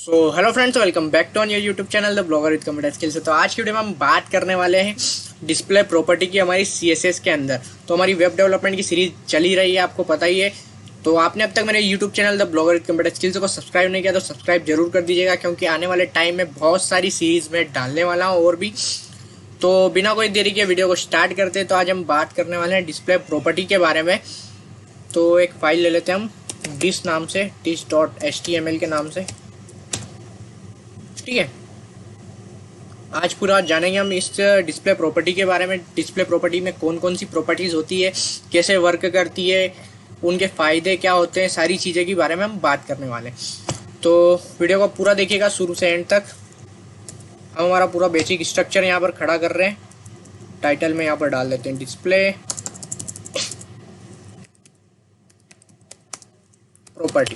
Hello friends, welcome back to on your YouTube channel the blogger with computer skills. तो आज की video में हम बात करने वाले हैं डिस्प्ले प्रॉपर्टी की हमारी सीएसएस के अंदर। तो हमारी वेब डेवलपमेंट की सीरीज चल ही रही है, आपको पता ही है। तो आपने अब तक मेरे YouTube channel the blogger with computer skills को सब्सक्राइब नहीं किया तो सब्सक्राइब जरूर कर दीजिएगा, क्योंकि आने वाले टाइम में बहुत सारी सीरीज में डालने वाला हूँ और भी। तो बिना कोई देरी के वीडियो को स्टार्ट करते हैं। तो आज हम बात करने वाले हैं डिस्प्ले प्रॉपर्टी के बारे में। तो एक फाइल ले लेते हैं हम डिस नाम से, diss.html के नाम से, ठीक है। आज पूरा जानेंगे हम इस डिस्प्ले प्रॉपर्टी के बारे में। डिस्प्ले प्रॉपर्टी में कौन कौन सी प्रॉपर्टीज होती है, कैसे वर्क करती है, उनके फायदे क्या होते हैं, सारी चीज़ें के बारे में हम बात करने वाले हैं। तो वीडियो को पूरा देखिएगा शुरू से एंड तक। हम हमारा पूरा बेसिक स्ट्रक्चर यहाँ पर खड़ा कर रहे हैं। टाइटल में यहाँ पर डाल देते हैं डिस्प्ले प्रॉपर्टी,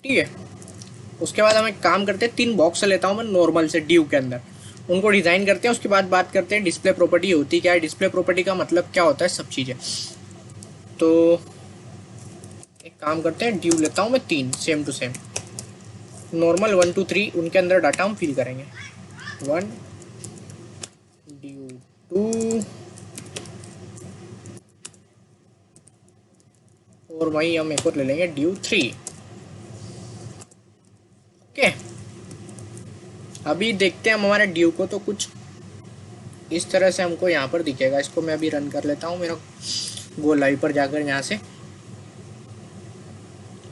ठीक है। उसके बाद हम एक काम करते हैं, 3 बॉक्स लेता हूँ मैं नॉर्मल से डिव के अंदर, उनको डिज़ाइन करते हैं। उसके बाद बात करते हैं डिस्प्ले प्रॉपर्टी होती क्या है, डिस्प्ले प्रॉपर्टी का मतलब क्या होता है, सब चीज़ें। तो एक काम करते हैं, डिव लेता हूँ मैं 3 सेम टू सेम, नॉर्मल 1 2 3, उनके अंदर डाटा हम फिल करेंगे। 1 डिव 2 और वहीं हम एक और ले लेंगे डिव 3। ओके, अभी देखते हैं हम हमारे ड्यू को। तो कुछ इस तरह से हमको यहाँ पर दिखेगा। इसको मैं अभी रन कर लेता हूँ, मेरा गो लाइव पर जाकर यहाँ से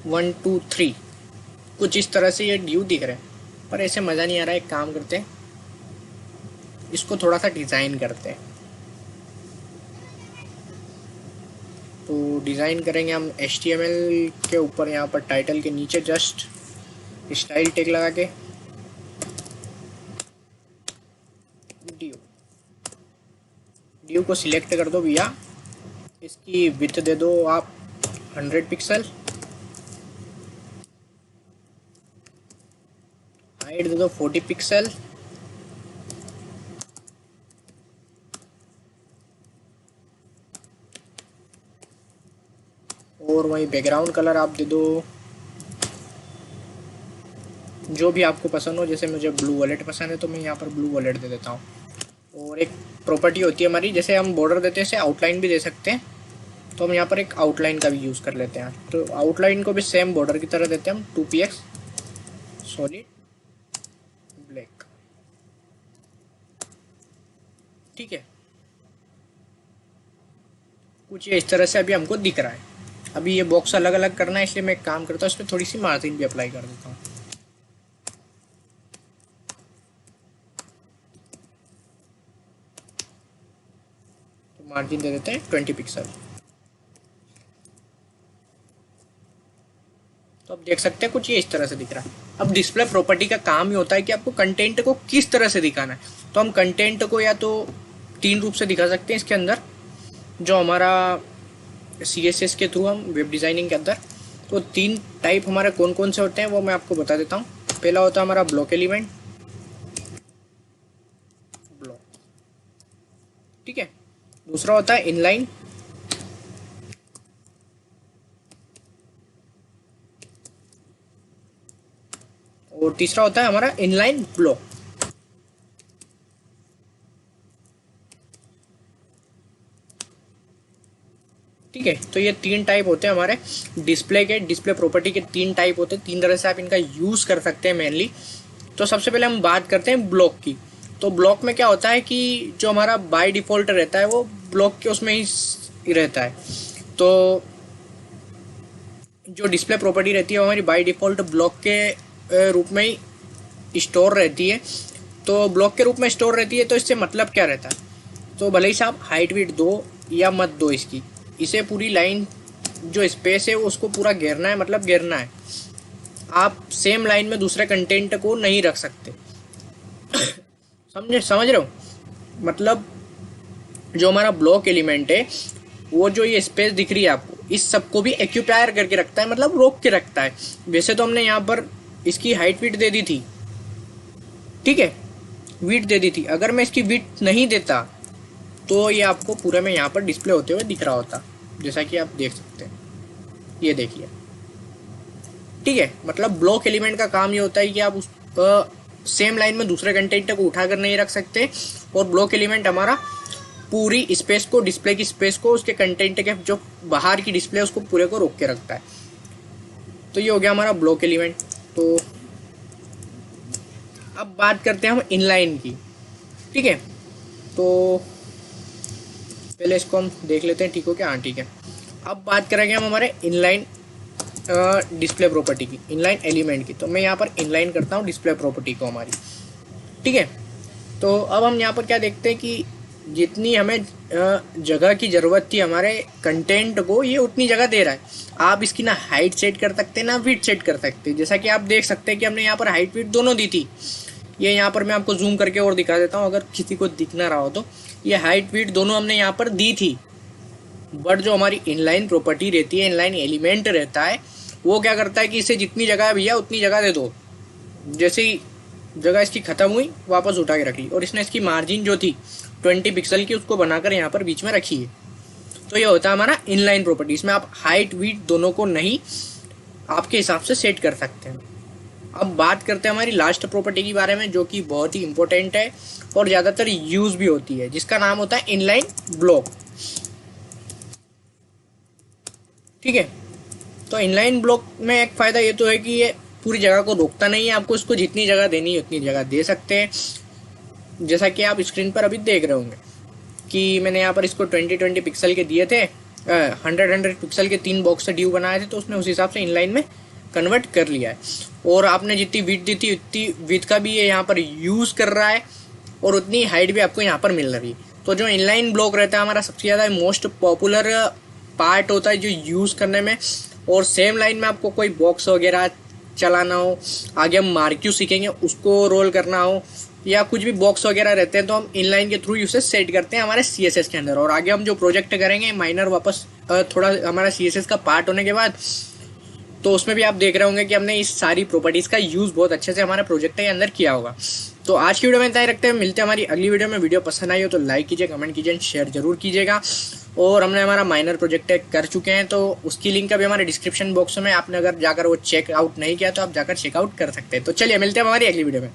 1 2 3 कुछ इस तरह से ये ड्यू दिख रहे हैं, पर ऐसे मज़ा नहीं आ रहा है। एक काम करते हैं, इसको थोड़ा सा डिज़ाइन करते हैं। तो डिज़ाइन करेंगे हम HTML के ऊपर, यहाँ पर टाइटल के नीचे जस्ट स्टाइल टैग लगा के ड्यू को सिलेक्ट कर दो भैया। इसकी विड्थ दे दो आप 100 पिक्सल, हाइट दे दो 40 पिक्सल, और वही बैकग्राउंड कलर आप दे दो जो भी आपको पसंद हो। जैसे मुझे ब्लू वॉलेट पसंद है तो मैं यहाँ पर ब्लू वॉलेट दे देता हूँ। और एक प्रॉपर्टी होती है हमारी, जैसे हम बॉर्डर देते हैं, आउटलाइन भी दे सकते हैं। तो हम यहाँ पर एक आउटलाइन का भी यूज़ कर लेते हैं। तो आउटलाइन को भी सेम बॉर्डर की तरह देते हैं हम, 2px सॉलिड ब्लैक, ठीक है। कुछ ये इस तरह से अभी हमको दिख रहा है। अभी ये बॉक्स अलग अलग करना है, इसलिए मैं एक काम करता हूँ, इसमें थोड़ी सी मार्जिन भी अप्लाई कर देता हूँ। तो मार्जिन दे देते हैं 20 पिक्सल। तो अब देख सकते हैं कुछ ये इस तरह से दिख रहा है। अब डिस्प्ले प्रॉपर्टी का काम ही होता है कि आपको कंटेंट को किस तरह से दिखाना है। तो हम कंटेंट को या तो 3 रूप से दिखा सकते हैं इसके अंदर, जो हमारा CSS के थ्रू हम वेब डिज़ाइनिंग के अंदर। तो 3 टाइप हमारे कौन कौन से होते हैं वो मैं आपको बता देता हूँ। पहला होता है हमारा ब्लॉक एलिमेंट, ब्लॉक, ठीक है। दूसरा होता है इनलाइन, और तीसरा होता है हमारा इनलाइन ब्लॉक, ठीक है। तो ये 3 टाइप होते हैं हमारे डिस्प्ले के, डिस्प्ले प्रॉपर्टी के 3 टाइप होते हैं। 3 तरह से आप इनका यूज़ कर सकते हैं मेनली। तो सबसे पहले हम बात करते हैं ब्लॉक की। तो ब्लॉक में क्या होता है कि जो हमारा बाय डिफ़ॉल्ट रहता है वो ब्लॉक के उसमें ही रहता है। तो जो डिस्प्ले प्रॉपर्टी रहती है वो हमारी बाय डिफ़ॉल्ट ब्लॉक के रूप में ही स्टोर रहती है। तो ब्लॉक के रूप में स्टोर रहती है, तो इससे मतलब क्या रहता है, तो भले ही से आप हाइट विड्थ दो या मत दो इसकी, इसे पूरी लाइन जो स्पेस है उसको पूरा घेरना है, मतलब घेरना है। आप सेम लाइन में दूसरे कंटेंट को नहीं रख सकते। समझ रहे हो, मतलब जो हमारा ब्लॉक एलिमेंट है वो जो ये स्पेस दिख रही है आपको, इस सबको भी एक्यूपायर करके रखता है, मतलब रोक के रखता है। वैसे तो हमने यहाँ पर इसकी हाइट विड्थ दे दी थी, ठीक है, विड्थ दे दी थी। अगर मैं इसकी विड्थ नहीं देता तो ये आपको पूरे में यहाँ पर डिस्प्ले होते हुए दिख रहा होता, जैसा कि आप देख सकते हैं। ये देखिए, ठीक है, मतलब ब्लॉक एलिमेंट का काम ये होता है कि आप उस सेम लाइन में दूसरे कंटेंट को उठाकर नहीं रख सकते, और ब्लॉक एलिमेंट हमारा पूरी स्पेस को, डिस्प्ले की स्पेस को, उसके कंटेंट के जो बाहर की डिस्प्ले उसको पूरे को रोक के रखता है। तो ये हो गया हमारा ब्लॉक एलिमेंट। तो अब बात करते हैं हम इनलाइन की, ठीक है। तो पहले इसको हम देख लेते हैं, ठीक हो क्या? हाँ ठीक है। अब बात करेंगे हम हमारे इनलाइन डिस्प्ले प्रॉपर्टी की, इनलाइन एलिमेंट की। तो मैं यहाँ पर इनलाइन करता हूँ डिस्प्ले प्रॉपर्टी को हमारी, ठीक है। तो अब हम यहाँ पर क्या देखते हैं कि जितनी हमें जगह की ज़रूरत थी हमारे कंटेंट को, ये उतनी जगह दे रहा है। आप इसकी ना हाइट सेट कर सकते हैं ना विड्थ सेट कर सकते हैं। जैसा कि आप देख सकते हैं कि हमने यहाँ पर हाइट विड्थ दोनों दी थी। ये यहाँ पर मैं आपको जूम करके और दिखा देता हूँ, अगर किसी को दिख ना रहा हो तो। ये हाइट विड्थ दोनों हमने यहाँ पर दी थी, बट जो हमारी इनलाइन प्रॉपर्टी रहती है, इनलाइन एलिमेंट रहता है, वो क्या करता है कि इसे जितनी जगह भैया उतनी जगह दे दो। जैसे ही जगह इसकी खत्म हुई वापस उठा के रखी, और इसने इसकी मार्जिन जो थी 20 पिक्सल की उसको बनाकर यहाँ पर बीच में रखी है। तो ये होता है हमारा इनलाइन प्रॉपर्टी। इसमें आप हाइट विड्थ दोनों को नहीं आपके हिसाब से सेट कर सकते हैं। अब बात करते हैं हमारी लास्ट प्रॉपर्टी के बारे में, जो कि बहुत ही इंपॉर्टेंट है और ज़्यादातर यूज भी होती है, जिसका नाम होता है इनलाइन ब्लॉक, ठीक है। तो इनलाइन ब्लॉक में एक फ़ायदा ये तो है कि ये पूरी जगह को रोकता नहीं है, आपको इसको जितनी जगह देनी है उतनी जगह दे सकते हैं। जैसा कि आप स्क्रीन पर अभी देख रहे होंगे कि मैंने यहाँ पर इसको 20 पिक्सल के दिए थे, 100 पिक्सल के 3 बॉक्स से ड्यू बनाए थे, तो उसने उस हिसाब से इनलाइन में कन्वर्ट कर लिया है। और आपने जितनी विड्थ दी थी उतनी विड्थ का भी ये यहाँ पर यूज़ कर रहा है, और उतनी हाइट भी आपको यहाँ पर मिल रही है। तो जो इनलाइन ब्लॉक रहता है हमारा सबसे ज़्यादा मोस्ट पॉपुलर पार्ट होता है जो यूज़ करने में। और सेम लाइन में आपको कोई बॉक्स वगैरह चलाना हो, आगे हम मार्क्यू सीखेंगे उसको रोल करना हो, या कुछ भी बॉक्स वगैरह रहते हैं, तो हम इनलाइन के थ्रू यूसेज सेट करते हैं हमारे CSS के अंदर। और आगे हम जो प्रोजेक्ट करेंगे माइनर, वापस थोड़ा हमारा CSS का पार्ट होने के बाद, तो उसमें भी आप देख रहे होंगे कि हमने इस सारी प्रॉपर्टीज़ का यूज़ बहुत अच्छे से हमारे प्रोजेक्ट के अंदर किया होगा। तो आज की वीडियो में इतना ही रखते हैं, मिलते हैं हमारी अगली वीडियो में। वीडियो पसंद आई हो तो लाइक कीजिए, कमेंट कीजिए, शेयर जरूर कीजिएगा। और हमने हमारा माइनर प्रोजेक्ट कर चुके हैं, तो उसकी लिंक अभी हमारे डिस्क्रिप्शन बॉक्स में, आपने अगर जाकर वो चेकआउट नहीं किया तो आप जाकर चेकआउट कर सकते हैं। तो चलिए मिलते हैं हमारी अगली वीडियो में।